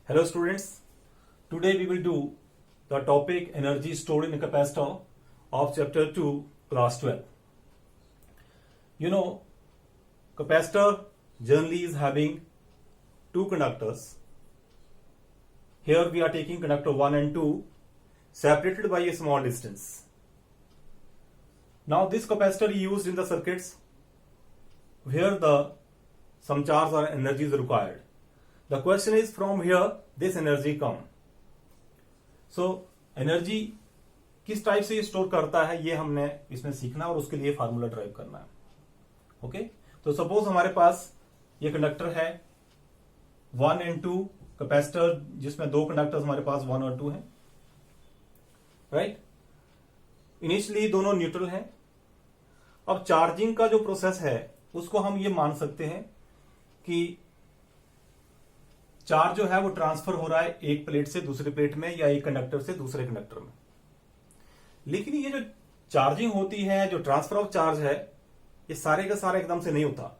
Hello students, today we will do the topic energy stored in a capacitor of chapter 2 class 12. You know, capacitor generally is having two conductors. Here we are taking conductor 1 and 2 separated by a small distance. Now this capacitor is used in the circuits where some charge or energy is required. The question is from here this energy come. So energy किस type से store करता है ये हमने इसमें सीखना और उसके लिए फार्मूला ड्राइव करना है. ओके, तो सपोज हमारे पास ये कंडक्टर है 1 एंड 2 कैपेसिटर जिसमें दो कंडक्टर्स हमारे पास 1 और 2 हैं. राइट, इनिशियली दोनों न्यूट्रल हैं. अब चार्जिंग का जो प्रोसेस है उसको हम ये मान सकते हैं कि चार्ज जो है वो ट्रांसफर हो रहा है एक प्लेट से दूसरी प्लेट में या एक कंडक्टर से दूसरे कंडक्टर में. लेकिन ये जो चार्जिंग होती है, जो ट्रांसफर ऑफ चार्ज है, ये सारे का सारा एकदम से नहीं होता.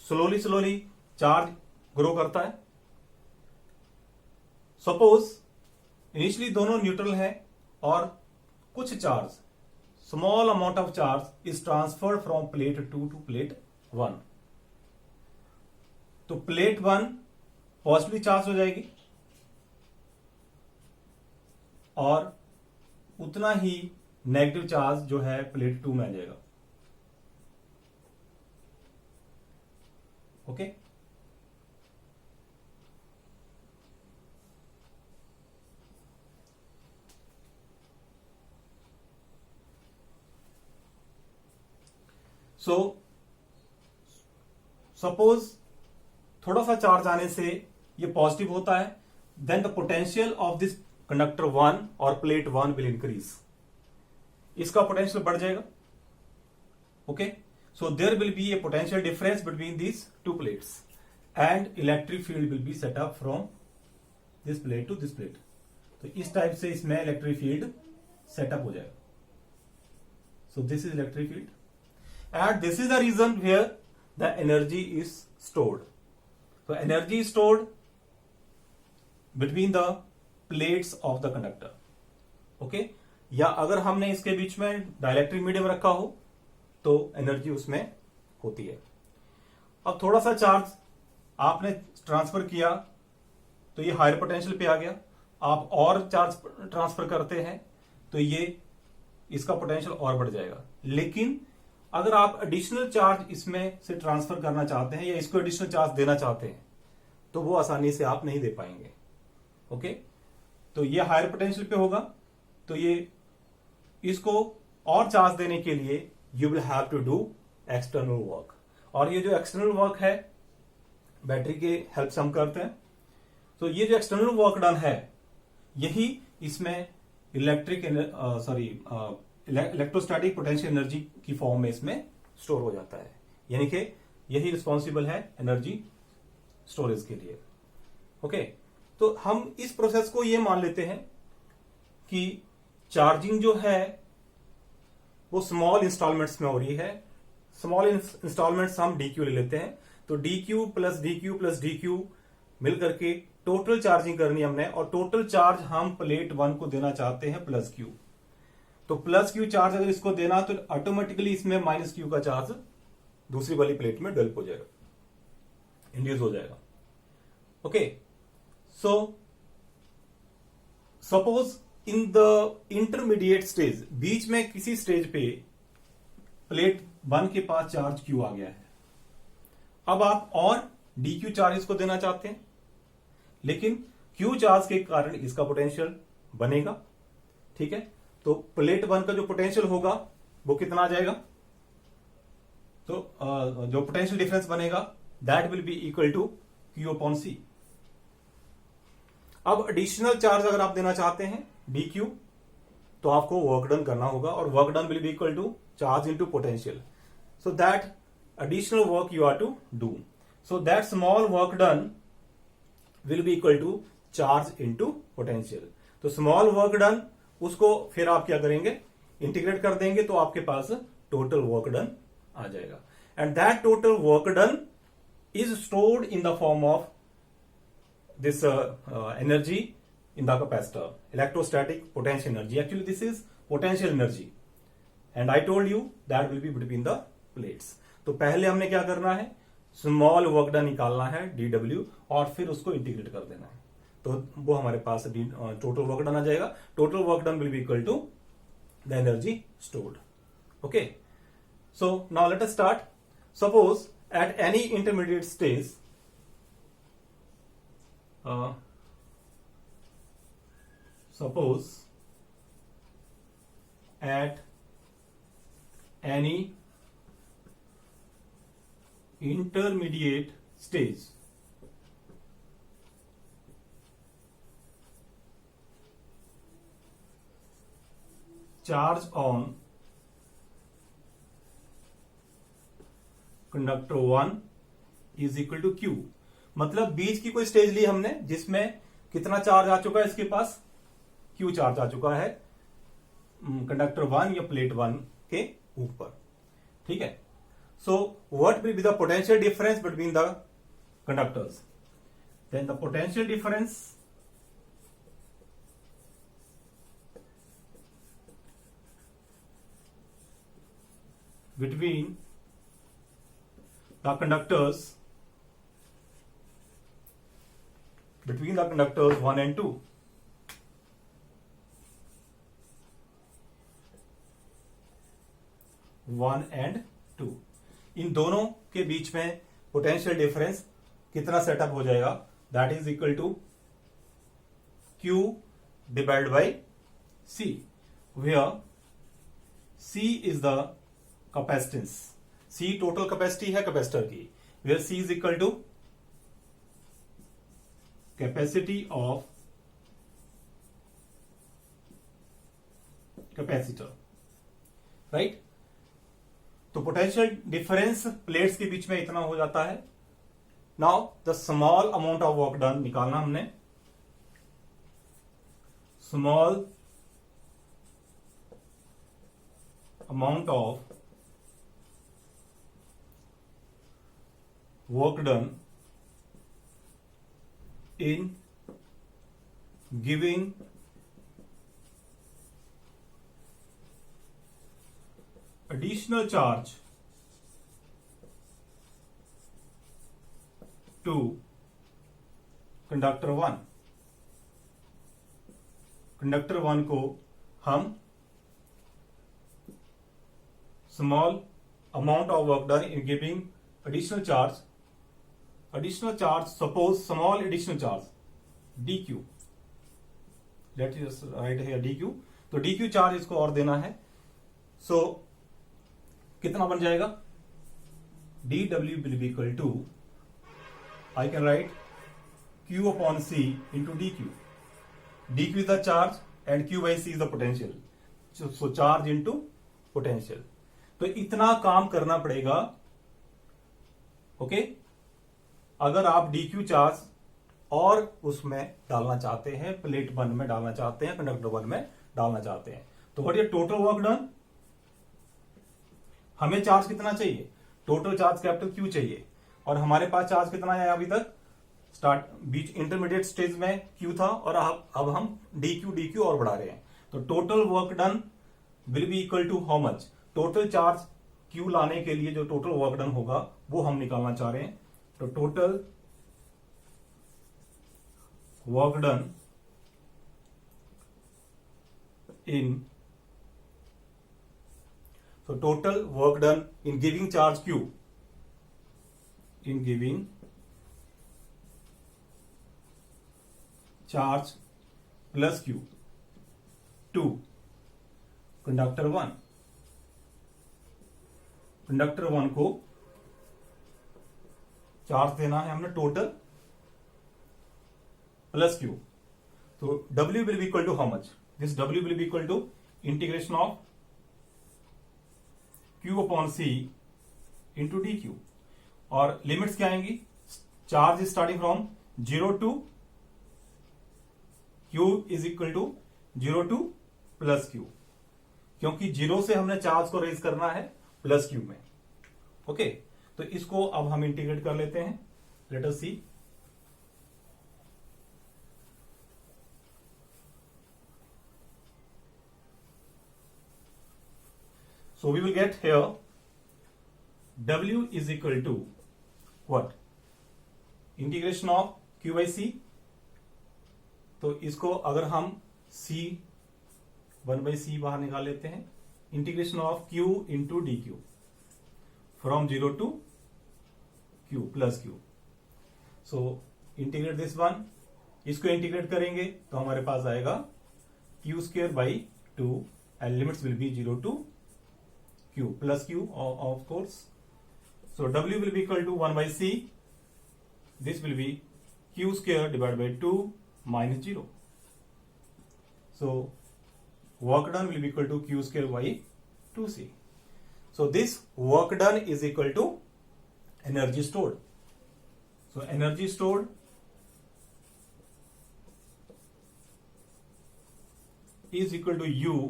स्लोली चार्ज ग्रो करता है. सपोज इनिशियली दोनों न्यूट्रल है और कुछ charge, small amount of charge is transferred from plate 2 to plate 1. तो प्लेट 1 पॉजिटिवली चार्ज हो जाएगी और उतना ही नेगेटिव चार्ज जो है प्लेट 2 में आ जाएगा. ओके, सो सपोज थोड़ा सा चार्ज आने से ये पॉजिटिव होता है, then the potential of this conductor 1 और प्लेट 1 विल इंक्रीज. इसका पोटेंशियल बढ़ जाएगा. Okay, so there will be a potential difference between these two plates and electric field will be set up from this plate to this plate. तो इस type से इसमें electric field setup हो जाएगा. So this is electric field and this is the region where the energy is stored. So energy is stored between the plates of the conductor. Okay? या अगर हमने इसके बीच में डाइलेक्ट्रिक मीडियम रखा हो तो एनर्जी उसमें होती है. अब थोड़ा सा चार्ज आपने ट्रांसफर किया तो ये हायर पोटेंशियल पे आ गया. आप और चार्ज ट्रांसफर करते हैं तो ये इसका पोटेंशियल और बढ़ जाएगा. लेकिन अगर आप एडिशनल चार्ज इसमें से ट्रांसफर करना चाहते हैं या इसको एडिशनल चार्ज देना चाहते हैं तो वो आसानी से आप नहीं दे पाएंगे. ओके, तो ये हायर पोटेंशियल पे होगा तो ये इसको और चार्ज देने के लिए you will have to do external work. और ये जो एक्सटर्नल वर्क है बैटरी के हेल्प से हम करते हैं. तो ये जो एक्सटर्नल वर्क डन है यही इसमें इलेक्ट्रोस्टैटिक पोटेंशियल एनर्जी की फॉर्म में इसमें स्टोर हो जाता है. यानी कि यही रिस्पॉन्सिबल है एनर्जी स्टोरेज के लिए. ओके, तो हम इस प्रोसेस को ये मान लेते हैं कि चार्जिंग जो है वो स्मॉल इंस्टॉलमेंट्स में हो रही है. स्मॉल इंस्टॉलमेंट्स हम डीक्यू ले लेते हैं. तो dq plus dq plus dq मिलकर के टोटल चार्जिंग करनी हमने और टोटल चार्ज हम प्लेट 1 को देना चाहते हैं प्लस क्यू. तो प्लस क्यू चार्ज अगर इसको देना तो ऑटोमेटिकली इसमें माइनस क्यू का चार्ज दूसरी वाली प्लेट में डेवलप हो जाएगा, इंड्यूस हो जाएगा. Okay, so suppose in the intermediate stage, बीच में किसी स्टेज पे प्लेट 1 के पास चार्ज क्यू आ गया है. अब आप और डी क्यू चार्ज इसको देना चाहते हैं लेकिन क्यू चार्ज के कारण इसका पोटेंशियल बनेगा. ठीक है, तो प्लेट 1 का जो पोटेंशियल होगा वो कितना आ जाएगा. तो जो पोटेंशियल डिफरेंस बनेगा that will be equal to Q upon C. अब एडिशनल चार्ज अगर आप देना चाहते हैं डी क्यू तो आपको वर्क डन करना होगा और work done will be equal to charge into potential. So that additional work you are to do. So that small work done will be equal to charge into potential. तो small work done उसको फिर आप क्या करेंगे, integrate कर देंगे तो आपके पास टोटल वर्क डन आ जाएगा. And that total work done is stored in the form of this energy in the capacitor, electrostatic potential energy. Actually this is potential energy and I told you that will be between the plates. तो पहले हमने क्या करना है, small work done निकालना है dw और फिर उसको इंटीग्रेट कर देना है, तो वो हमारे पास टोटल वर्क डन आ जाएगा. Total work done will be equal to the energy stored. Okay, so now let us start. Suppose at any intermediate stage, suppose at any intermediate stage charge on conductor 1 is equal to Q. मतलब बीच की कोई stage ली हमने जिसमें कितना charge आ चुका है, इसके पास क्यू चार्ज आ चुका है कंडक्टर 1 या प्लेट 1 के ऊपर. ठीक है, so what will be the potential difference between the conductors. Then the potential difference between the conductors 1 and 2. इन दोनों के बीच में पोटेंशियल डिफरेंस कितना सेटअप हो जाएगा, that is equal to Q divide by C, where C is the capacitance. C total capacity है capacitor की, where C is equal to capacity of capacitor. Right, तो पोटेंशियल डिफरेंस प्लेट्स के बीच में इतना हो जाता है. Now the small amount of work done निकालना हमने. Small amount of work done in giving additional charge to conductor 1. Conductor 1 को हम small amount of work done in giving additional charge, suppose small additional charge dq, let us write here dq. तो dq charge इसको और देना है. सो कितना बन जाएगा, dw will be equal to, I can write q upon c into dq. dq is the charge and q by c is the potential, so charge into potential. तो इतना काम करना पड़ेगा. ओके, अगर आप dq चार्ज और उसमें डालना चाहते हैं, प्लेट 1 में डालना चाहते हैं, कंडक्टर 1 में डालना चाहते हैं, तो what is total work done. हमें चार्ज कितना चाहिए, टोटल चार्ज कैपिटल Q चाहिए, और हमारे पास चार्ज कितना है अभी तक, स्टार्ट बीच इंटरमीडिएट स्टेज में Q था और अब हम dq और बढ़ा रहे हैं. तो total work done will be equal to how much, total charge Q लाने के लिए जो टोटल वर्क डन होगा वो हम निकालना चाह रहे हैं. तो total work done in, so total work done in giving charge Q, in giving charge plus Q to conductor 1. Conductor 1 को चार्ज देना है हमने टोटल प्लस Q. तो W will be equal to how much, this W will be equal to integration of Q upon C into dq. और limits क्या आएंगी, charge starting from 0 to Q is equal to 0 to plus Q, क्योंकि 0 से हमने charge को raise करना है plus Q में. ओके, तो इसको अब हम इंटीग्रेट कर लेते हैं. Let us see. So we will get here W is equal to what? Integration of Q by C. तो इसको अगर हम C 1/C बाहर निकाल लेते हैं, integration of Q into D Q from 0 to Q plus Q. So integrate this one, इसको integrate करेंगे तो हमारे पास आएगा Q square by 2 and limits will be 0 to Q plus Q of course. So W will be equal to 1/C. This will be Q square divided by 2 minus 0. So work done will be equal to Q square by 2C. So this work done is equal to energy stored. So energy stored is equal to U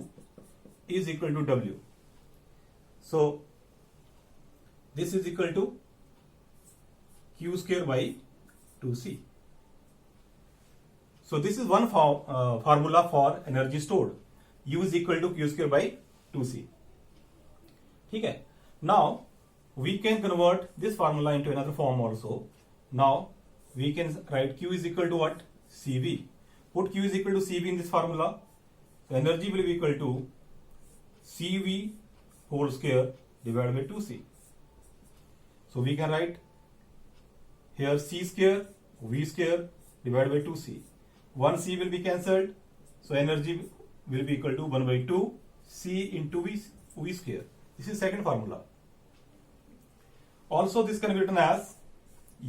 is equal to W. So this is equal to Q square by 2C. So this is one formula for energy stored. U is equal to Q square by 2C. ठीक है. Now we can convert this formula into another form also. Now we can write Q is equal to what? CV. Put Q is equal to CV in this formula. So energy will be equal to CV whole square divided by 2C. So we can write here C square V square divided by 2C. 1C will be cancelled. So energy will be equal to 1/2 C into V square. This is second formula. Also this can be written as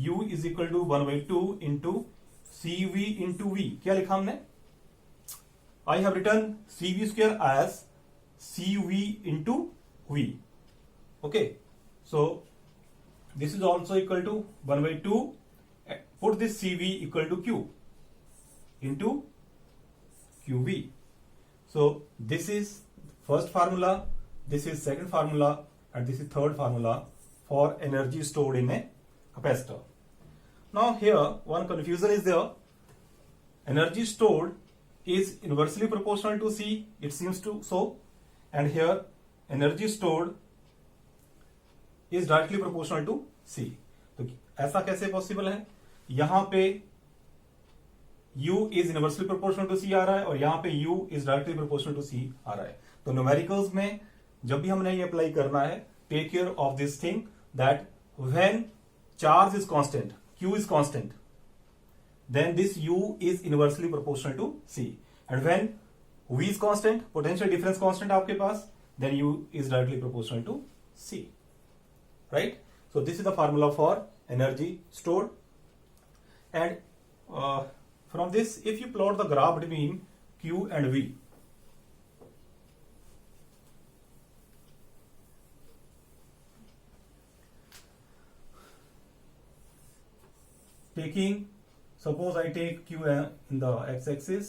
U is equal to 1/2 into CV into V. क्या लिखा हमने? I have written CV square as CV into V. Okay. So this is also equal to 1/2. Put this CV equal to Q into QV. So this is first formula, this is second formula, and this is third formula for energy stored in a capacitor. Now here one confusion is there. Energy stored is inversely proportional to C, it seems to so, and here energy stored is directly proportional to C. तो ऐसा कैसे possible है? यहां पे U is inversely proportional to C आ रहा है और यहां पे U is directly proportional to C आ रहा है. तो न्यूमेरिकल्स में जब भी हमने ये अप्लाई करना है, take care of this thing that when charge is constant, Q is constant, then this U is inversely proportional to C, and when V is constant, potential difference constant आपके पास, then U is directly proportional to C. Right? So this is the formula for energy stored, and from this if you plot the graph between Q and V, suppose I take Q in the x-axis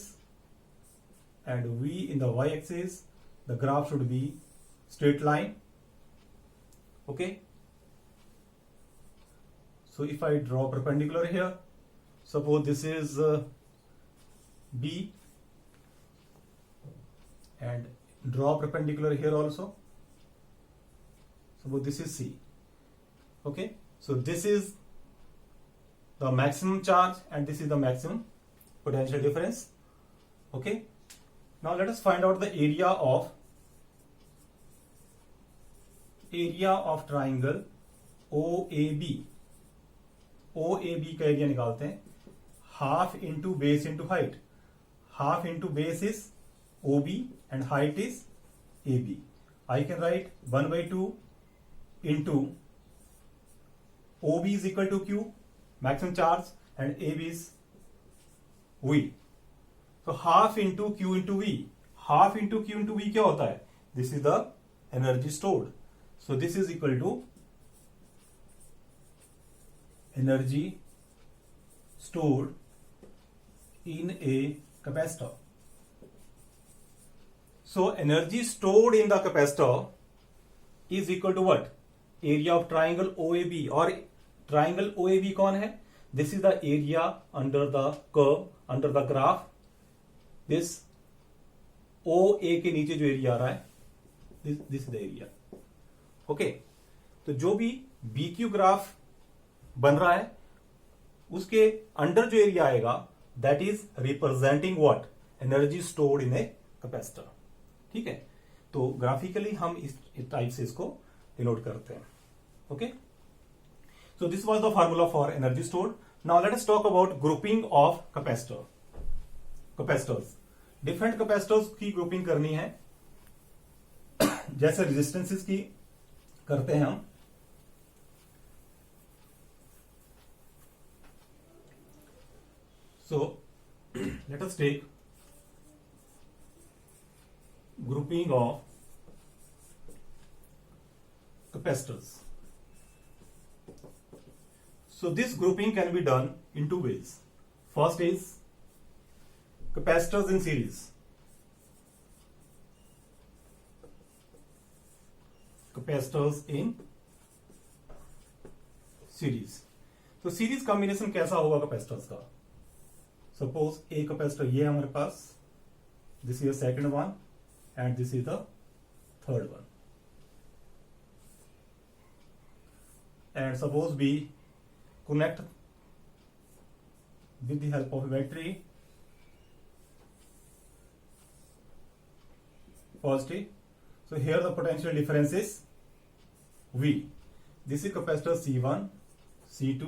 and V in the y-axis, the graph should be straight line. Okay. So if I draw perpendicular here, suppose this is B, and draw perpendicular here also, suppose this is C. Okay, so this is the maximum charge and this is the maximum potential difference. Okay, now let us find out the area of triangle OAB. OAB का area निकालते हैं. Half into base into height. Half into base is OB and height is AB. I can write 1/2 into OB is equal to Q, maximum charge, and AB is V. So half into Q into V. Half into Q into V क्या होता है? This is the energy stored. So this is equal to energy stored in a capacitor. So energy stored in the capacitor is equal to what? Area of triangle OAB. और triangle OAB कौन है? This is the area under the curve, under the graph. This OA के नीचे जो area आ रहा है, this is the area. Okay, तो जो भी BQ ग्राफ बन रहा है उसके अंडर जो एरिया आएगा that is representing what, energy stored in a capacitor. ठीक है, तो ग्राफिकली हम इस टाइप से इसको डिनोट करते हैं। Okay, so this was the formula for energy stored. Now let us talk about grouping of capacitors. Different capacitors की ग्रुपिंग करनी है जैसे रेजिस्टेंसेस की करते हैं हम। So let us take grouping of capacitors. So this grouping can be done in two ways. First is capacitors in series. Capacitors in series. तो series combination कैसा होगा कैपेसिटर्स का? सपोज एक कैपेसिटर ये है हमारे पास, this is second one and this is the third one, and suppose we connect with the help of a battery positive. So here the potential difference is V. This is capacitor C1, C2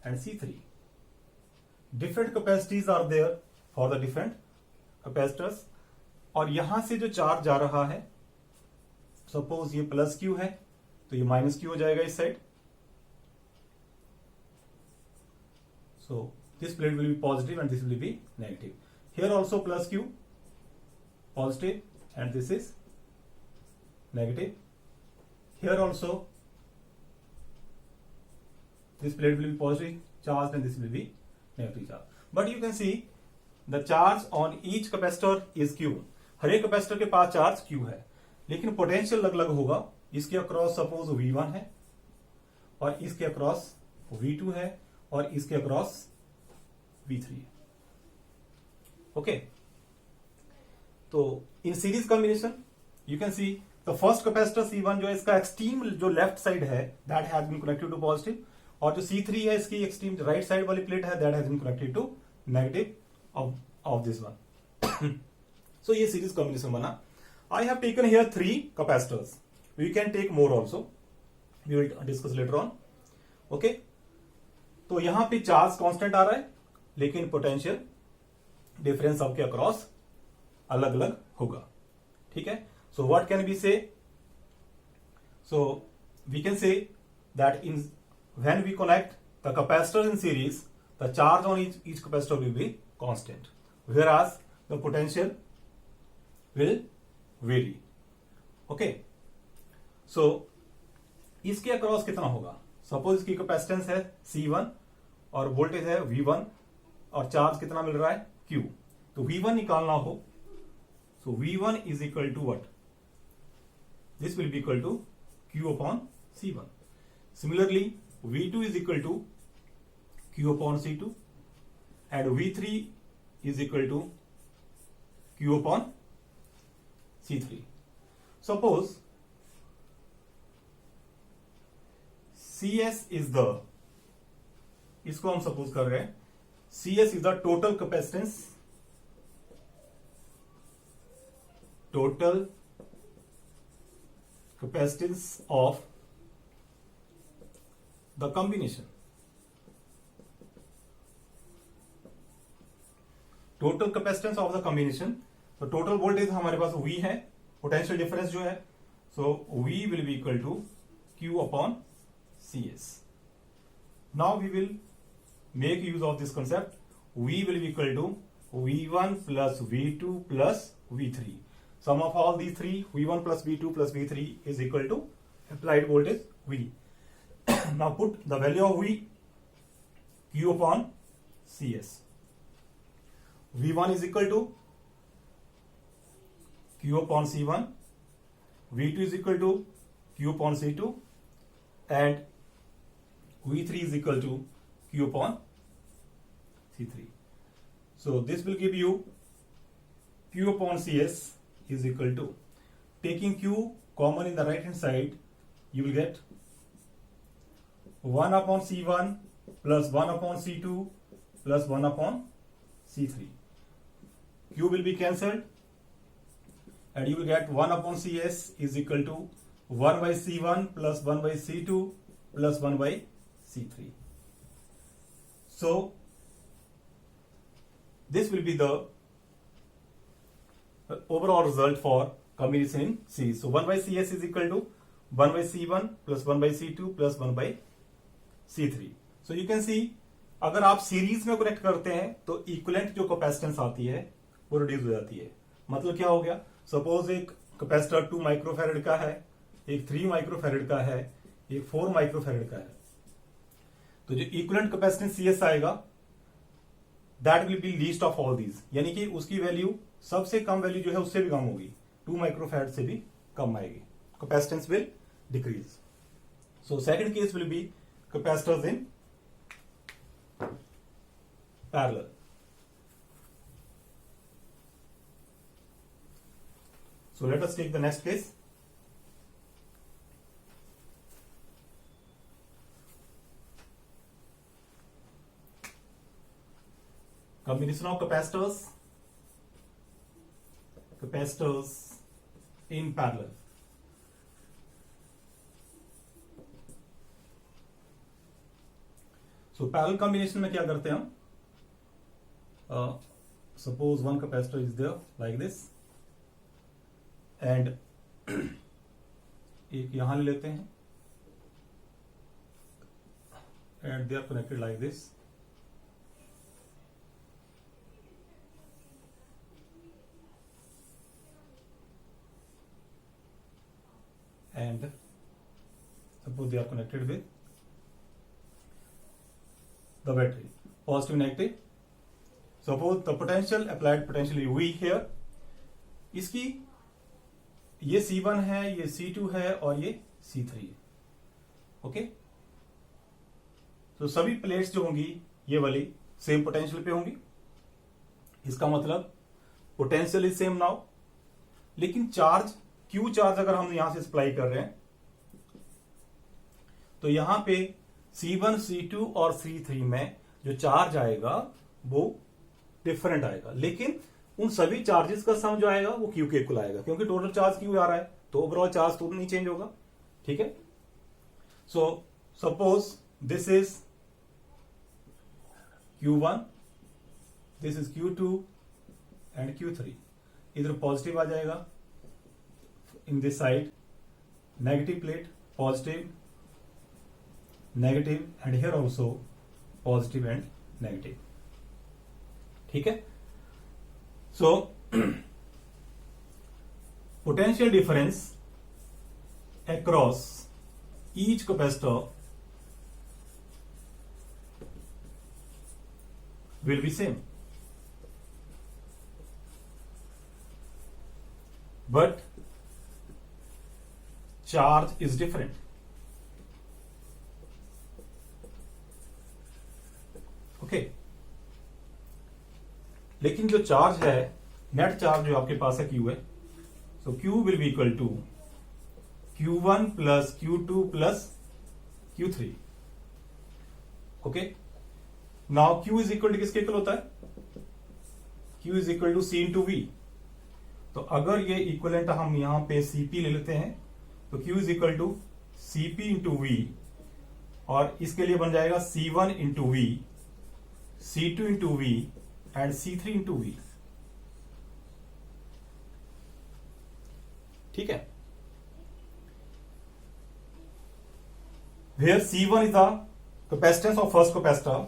and C3. Different capacities are there for the different capacitors. और यहां से जो charge जा रहा है, suppose ये plus Q है तो ये माइनस क्यू हो जाएगा इस side. So this plate will be positive and this will be negative. Here also plus Q positive and this is negative. Here also this plate will be positive charge and this will be negative charge. But you can see the charge on each capacitor is Q. हर एक capacitor के पास charge Q है, लेकिन potential अलग अलग होगा। इसके across suppose V1 है और इसके अक्रॉस V2 है और इसके अक्रॉस V3 है। ओके, तो in series combination you can see the first capacitor C1 जो है इसका एक्सट्रीम जो लेफ्ट साइड है that has been connected to positive, और जो C3 है इसकी एक्सट्रीम राइट साइड वाली प्लेट है that has been connected to negative of this one. So ये सीरीज कॉम्बिनेशन बना। I have taken here 3 capacitors. We can take more also. We will discuss later on. Okay? तो यहां पे charge constant आ रहा है, लेकिन potential difference सबके across अलग अलग होगा। ठीक है, so what can be say? So we can say that in when we connect the capacitor in series the charge on each capacitor will be constant, whereas the potential will vary. Okay, so इसके across कितना होगा? Suppose इसकी capacitance है C1 और voltage है V1 और charge कितना मिल रहा है Q। तो V1 निकालना हो, so V1 is equal to what? This will be equal to Q upon C1। Similarly V2 is equal to Q upon C2 and V3 is equal to Q upon C3. Suppose CS is the, इसको हम suppose कर रहे हैं CS is the total capacitance of the combination. Total capacitance of the combination. तो total voltage हमारे पास V है, potential difference जो है, so V will be equal to Q upon CS। Now we will make use of this concept. V will be equal to V1 plus V2 plus V3। Sum of all these three, V1 plus V2 plus V3 is equal to applied voltage V. Now put the value of V, Q upon CS. V1 is equal to Q upon C1, V2 is equal to Q upon C2 and V3 is equal to Q upon C3. So this will give you Q upon CS is equal to, taking Q common in the right hand side, you will get 1 upon C1 plus 1 upon C2 plus 1 upon C3. Q will be cancelled and you will get 1 upon CS is equal to 1 by C1 plus 1 by C2 plus 1 by C3. So this will be the overall result for combination in series. So 1 by CS is equal to 1 by C1 plus 1 by C2 plus 1 by C3. So you can see अगर आप series में connect करते हैं तो equivalent जो capacitance आती है वो रिड्यूस हो जाती है. मतलब क्या हो गया, सपोज एक कैपेसिटर 2 माइक्रोफैरेड का है, एक 3 माइक्रोफैरेड का है, एक 4 माइक्रोफैरेड का है. तो जो इक्विवेलेंट कैपेसिटेंस सीएस आएगा that will B least of all these, यानी कि उसकी वैल्यू सबसे कम वैल्यू जो है उससे भी कम होगी, 2 माइक्रोफैरेड से भी कम आएगी. Capacitance will decrease. So second case will be capacitors in parallel. So let us take the next case. Combination of capacitors in parallel. So parallel combination में क्या करते हैं हम, suppose one capacitor is there like this and एक यहां ले लेते हैं and they are connected like this. And suppose they are connected with the battery, positive negative. Suppose the potential applied potential V here, इसकी ये C1 है, ये C2 है और ये C3 है. ओके, तो सभी प्लेट्स जो होंगी ये वाली सेम पोटेंशियल पे होंगी. इसका मतलब पोटेंशियल इज सेम नाउ, लेकिन चार्ज Q चार्ज अगर हम यहां से सप्लाई कर रहे हैं तो यहां पे C1, C2 और C3 में जो चार्ज आएगा वो डिफरेंट आएगा, लेकिन उन सभी चार्जेस का सम जो आएगा वो Q के इक्वल आएगा, क्योंकि टोटल चार्ज Q आ रहा है तो ओवरऑल चार्ज तो नहीं चेंज होगा. ठीक है. So suppose this is Q1, this is Q2 and Q3. इधर पॉजिटिव आ जाएगा, in this side negative plate, positive negative and here also positive and negative. ठीक है. So potential difference across each capacitor will be same, but charge is different. Okay. लेकिन जो charge है, net charge जो आपके पास है Q है, so Q will be equal to Q1 plus Q2 plus Q3. Okay. Now Q is equal to किसके equal होता है, Q is equal to C into V. तो अगर ये इक्वलेंट हम यहां पे CP ले लेते हैं तो Q is equal to CP into V, और इसके लिए बन जाएगा C1 into V, C2 into V and C3 into V. ठीक है. Where C1 is the capacitance of first capacitor,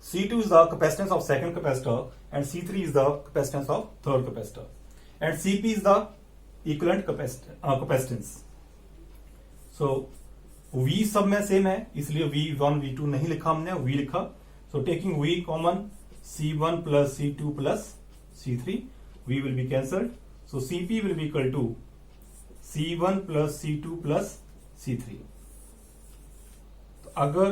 C2 is the capacitance of second capacitor, and C3 is the capacitance of third capacitor, and CP is the equivalent capacitance. So V सब में same है, इसलिए V1 V2 नहीं लिखा हमने, V लिखा. So taking V common, C1 plus C2 plus C3, V will be cancelled. So CP will be equal to C1 plus C2 plus C3. तो अगर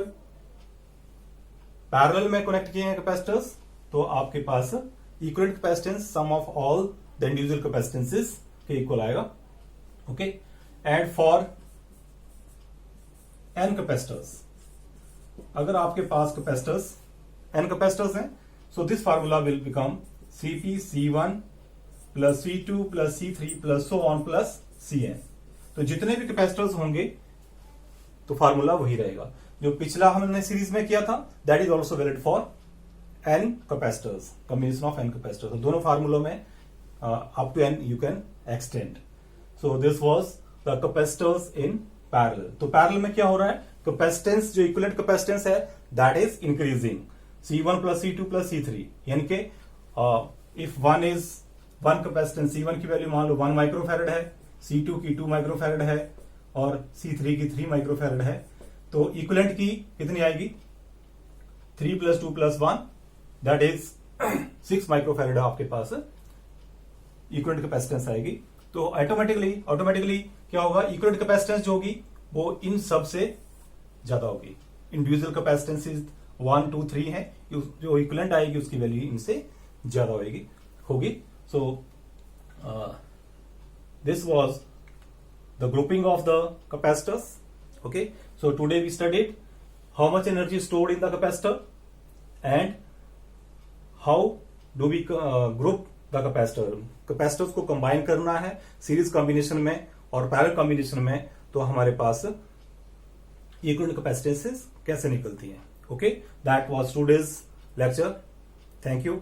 पैरेलल में कनेक्ट किए हैं कैपेसिटर्स तो आपके पास equivalent capacitance sum of all the individual capacitances के equal आएगा. Okay. And for n capacitors, अगर आपके पास कैपेसिटर्स n कैपेसिटर्स हैं, so this formula will become Cp C1 plus C2 plus C3 plus so on plus Cn। तो जितने भी capacitors होंगे तो फार्मूला वही रहेगा जो पिछला हमने सीरीज में किया था, that is also valid for n capacitors, combination of n capacitors. दोनों फार्मूलों में up to n you can extend. So this was the capacitors in parallel. तो पैरेलल में क्या हो रहा है, कैपेसिटेंस जो इक्विवेलेंट कैपेसिटेंस है that is increasing, C1 plus C2 plus C3, यानी कि इफ वन कैपेसिटेंस C1 की वैल्यू मान लो 1 माइक्रोफैरड है, C2 की 2 माइक्रोफैरड है और C3 की 3 माइक्रोफैरड है, तो इक्विवेलेंट की कितनी आएगी, 3 plus 2 plus 1 that is 6 microfarad आपके पास इक्विवेलेंट कैपेसिटेंस आएगी। तो ऑटोमेटिकली क्या होगा, इक्विवेलेंट कैपेसिटेंस जो होगी वो इन सब से ज्यादा होगी। इंडिविजुअल कैपेसिटेंसेस 1 2 3 है, जो इक्विवेलेंट आएगी उसकी वैल्यू इनसे ज्यादा होगी। सो this was the grouping of the capacitors. Okay, so today we studied how much energy is stored in the capacitor and how do we group the capacitor. Capacitors को combine करना है series combination में और parallel combination में, तो हमारे पास equivalent कैपेसिटेंसेस कैसे निकलती हैं। Okay, that was today's lecture. Thank you.